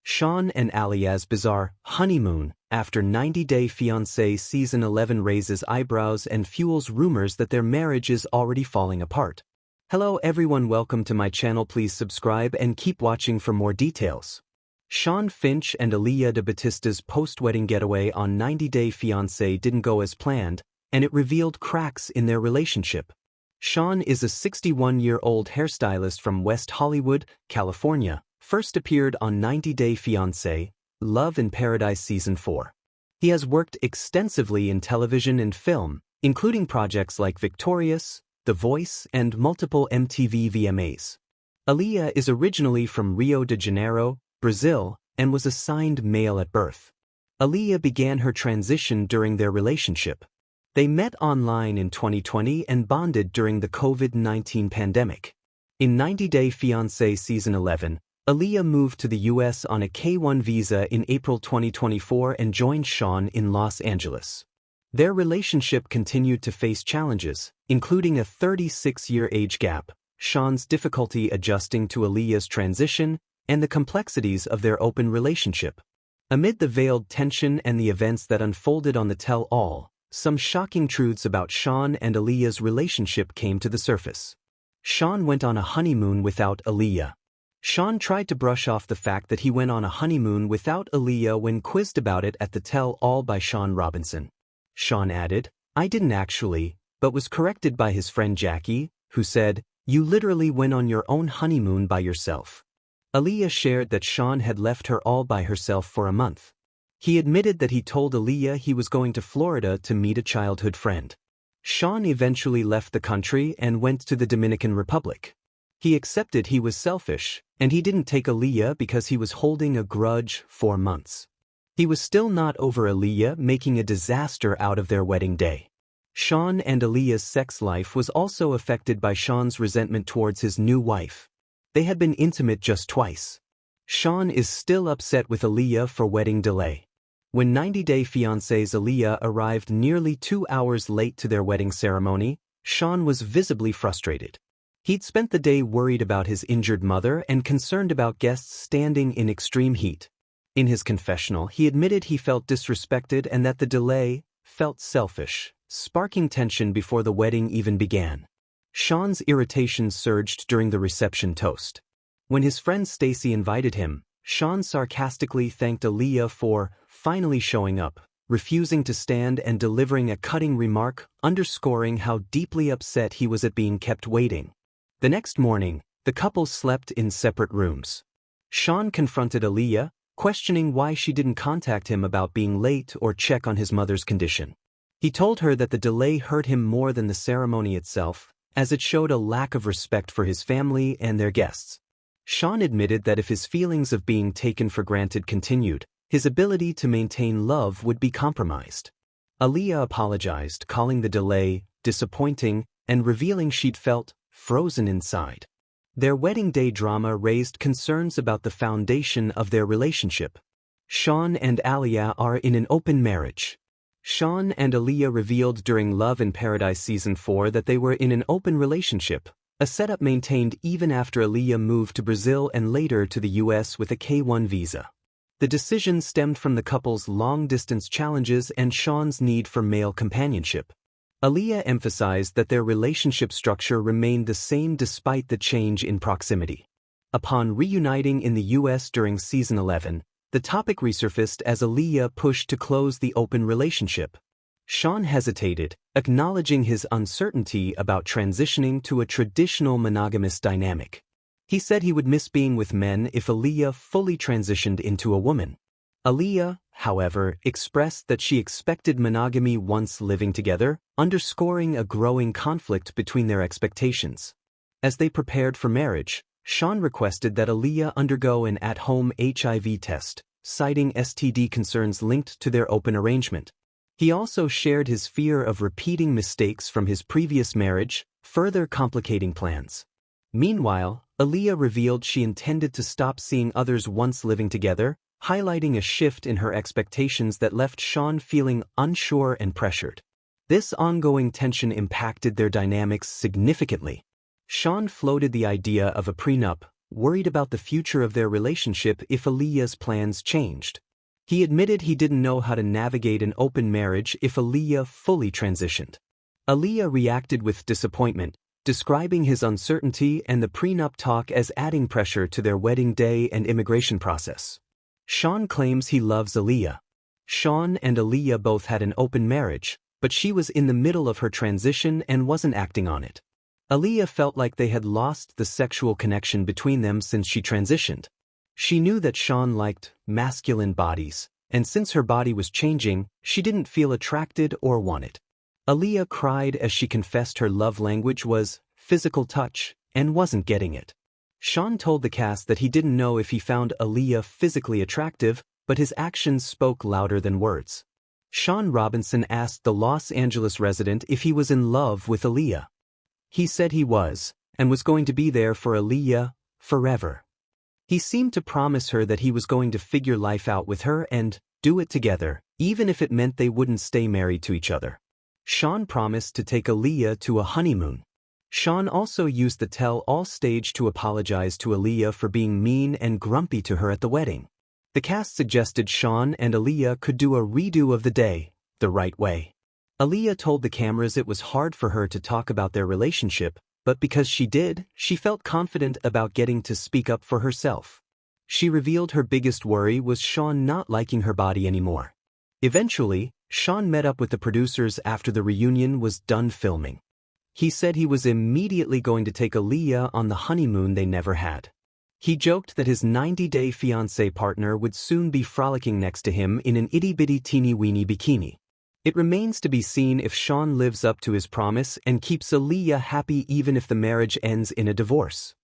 Shawn and Alliya's bizarre honeymoon after 90 Day Fiancé Season 11 raises eyebrows and fuels rumors that their marriage is already falling apart. Hello everyone, welcome to my channel. Please subscribe and keep watching for more details. Shawn Finch and Alliya de Batista's post-wedding getaway on 90 Day Fiancé didn't go as planned, and it revealed cracks in their relationship. Shawn is a 61-year-old hairstylist from West Hollywood, California, first appeared on 90 Day Fiancé, Love in Paradise Season 4. He has worked extensively in television and film, including projects like Victorious, The Voice, and multiple MTV VMAs. Alliya is originally from Rio de Janeiro, Brazil, and was assigned male at birth. Alliya began her transition during their relationship. They met online in 2020 and bonded during the COVID-19 pandemic. In 90 Day Fiancé Season 11, Alliya moved to the US on a K-1 visa in April 2024 and joined Shawn in Los Angeles. Their relationship continued to face challenges, including a 36-year age gap, Shawn's difficulty adjusting to Alliya's transition, and the complexities of their open relationship. Amid the veiled tension and the events that unfolded on the tell-all, some shocking truths about Shawn and Alliya's relationship came to the surface. Shawn went on a honeymoon without Alliya. Shawn tried to brush off the fact that he went on a honeymoon without Alliya when quizzed about it at the Tell-All by Shawn Robinson. Shawn added, "I didn't actually," but was corrected by his friend Jackie, who said, "You literally went on your own honeymoon by yourself." Alliya shared that Shawn had left her all by herself for a month. He admitted that he told Alliya he was going to Florida to meet a childhood friend. Shawn eventually left the country and went to the Dominican Republic. He accepted he was selfish, and he didn't take Alliya because he was holding a grudge for months. He was still not over Alliya making a disaster out of their wedding day. Shawn and Alliya's sex life was also affected by Shawn's resentment towards his new wife. They had been intimate just twice. Shawn is still upset with Alliya for wedding delay. When 90 Day Fiancé's Alliya arrived nearly 2 hours late to their wedding ceremony, Shawn was visibly frustrated. He'd spent the day worried about his injured mother and concerned about guests standing in extreme heat. In his confessional, he admitted he felt disrespected and that the delay felt selfish, sparking tension before the wedding even began. Shawn's irritation surged during the reception toast. When his friend Stacy invited him, Shawn sarcastically thanked Alliya for finally showing up, refusing to stand and delivering a cutting remark, underscoring how deeply upset he was at being kept waiting. The next morning, the couple slept in separate rooms. Shawn confronted Alliya, questioning why she didn't contact him about being late or check on his mother's condition. He told her that the delay hurt him more than the ceremony itself, as it showed a lack of respect for his family and their guests. Shawn admitted that if his feelings of being taken for granted continued, his ability to maintain love would be compromised. Alliya apologized, calling the delay disappointing and revealing she'd felt frozen inside. Their wedding day drama raised concerns about the foundation of their relationship. Shawn and Alliya are in an open marriage. Shawn and Alliya revealed during Love in Paradise Season 4 that they were in an open relationship, a setup maintained even after Alliya moved to Brazil and later to the US with a K-1 visa. The decision stemmed from the couple's long-distance challenges and Shawn's need for male companionship. Alliya emphasized that their relationship structure remained the same despite the change in proximity. Upon reuniting in the US during Season 11, the topic resurfaced as Alliya pushed to close the open relationship. Shawn hesitated, acknowledging his uncertainty about transitioning to a traditional monogamous dynamic. He said he would miss being with men if Alliya fully transitioned into a woman. Alliya, however, expressed that she expected monogamy once living together, underscoring a growing conflict between their expectations. As they prepared for marriage, Shawn requested that Alliya undergo an at-home HIV test, citing STD concerns linked to their open arrangement. He also shared his fear of repeating mistakes from his previous marriage, further complicating plans. Meanwhile, Alliya revealed she intended to stop seeing others once living together, highlighting a shift in her expectations that left Shawn feeling unsure and pressured. This ongoing tension impacted their dynamics significantly. Shawn floated the idea of a prenup, worried about the future of their relationship if Alliya's plans changed. He admitted he didn't know how to navigate an open marriage if Alliya fully transitioned. Alliya reacted with disappointment, describing his uncertainty and the prenup talk as adding pressure to their wedding day and immigration process. Shawn claims he loves Alliya. Shawn and Alliya both had an open marriage, but she was in the middle of her transition and wasn't acting on it. Alliya felt like they had lost the sexual connection between them since she transitioned. She knew that Shawn liked masculine bodies, and since her body was changing, she didn't feel attracted or want it. Alliya cried as she confessed her love language was physical touch and wasn't getting it. Shawn told the cast that he didn't know if he found Alliya physically attractive, but his actions spoke louder than words. Shawn Robinson asked the Los Angeles resident if he was in love with Alliya. He said he was, and was going to be there for Alliya forever. He seemed to promise her that he was going to figure life out with her and do it together, even if it meant they wouldn't stay married to each other. Shawn promised to take Alliya to a honeymoon. Shawn also used the tell-all stage to apologize to Alliya for being mean and grumpy to her at the wedding. The cast suggested Shawn and Alliya could do a redo of the day, the right way. Alliya told the cameras it was hard for her to talk about their relationship, but because she did, she felt confident about getting to speak up for herself. She revealed her biggest worry was Shawn not liking her body anymore. Eventually, Shawn met up with the producers after the reunion was done filming. He said he was immediately going to take Alliya on the honeymoon they never had. He joked that his 90-day fiancé partner would soon be frolicking next to him in an itty-bitty teeny-weeny bikini. It remains to be seen if Shawn lives up to his promise and keeps Alliya happy even if the marriage ends in a divorce.